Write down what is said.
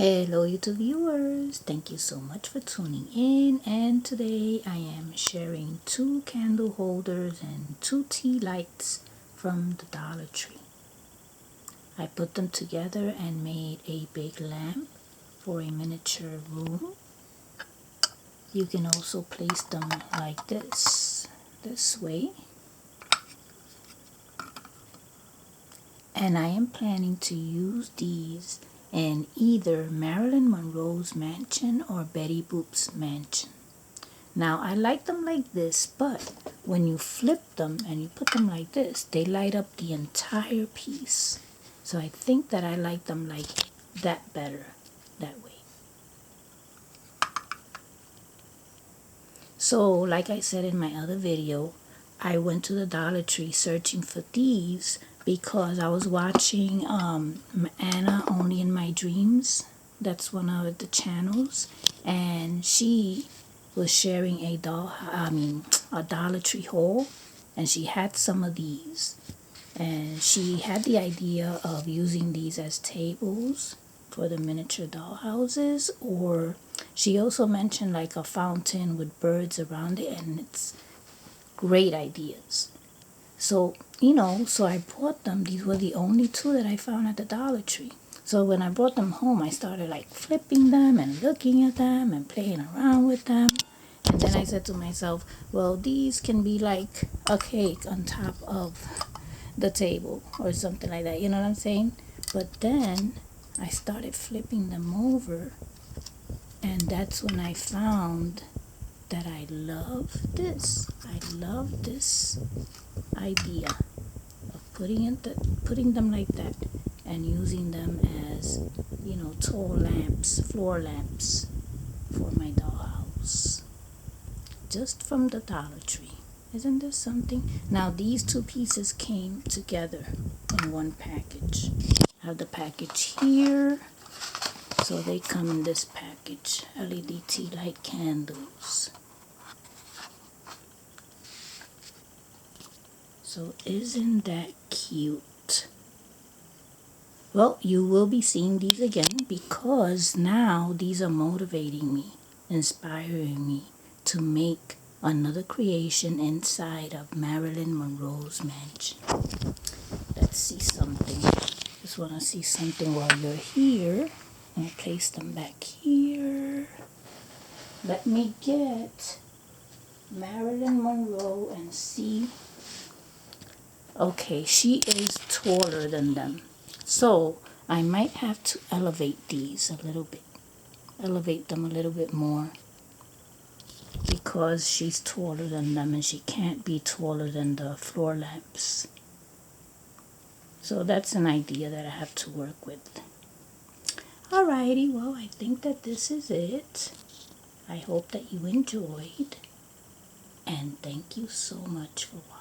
Hello YouTube viewers, thank you so much for tuning in, and today I am sharing 2 candle holders and 2 tea lights from the Dollar Tree. I put them together and made a big lamp for a miniature room. You can also place them like this way. And I am planning to use these in either Marilyn Monroe's mansion or Betty Boop's mansion. Now I like them like this, but when you flip them and you put them like this, they light up the entire piece. So I think that I like them like that better, that way. So like I said in my other video, I went to the Dollar Tree searching for these because I was watching Anna Only in My Dreams. That's one of the channels, and she was sharing a Dollar Tree haul, and she had some of these, and she had the idea of using these as tables for the miniature dollhouses, or she also mentioned like a fountain with birds around it, and it's great ideas. So, so I bought them. These were the only 2 that I found at the Dollar Tree. So when I brought them home, I started like flipping them and looking at them and playing around with them. And then I said to myself, well, these can be like a cake on top of the table or something like that. You know what I'm saying? But then I started flipping them over, and that's when I found that I love this. I love this idea of putting them like that and using them as, tall lamps, floor lamps for my dollhouse. Just from the Dollar Tree. Isn't this something? Now these 2 pieces came together in one package. I have the package here. So they come in this package. LED tea light candles. So isn't that cute? Well, you will be seeing these again because now these are motivating me, inspiring me to make another creation inside of Marilyn Monroe's mansion. Let's see something. Just want to see something while you're here. I'm going to place them back here. Let me get Marilyn Monroe and see. Okay, she is taller than them. So I might have to elevate these a little bit. Elevate them a little bit more. Because she's taller than them and she can't be taller than the floor lamps. So that's an idea that I have to work with. Alrighty, well, I think that this is it. I hope that you enjoyed. And thank you so much for watching.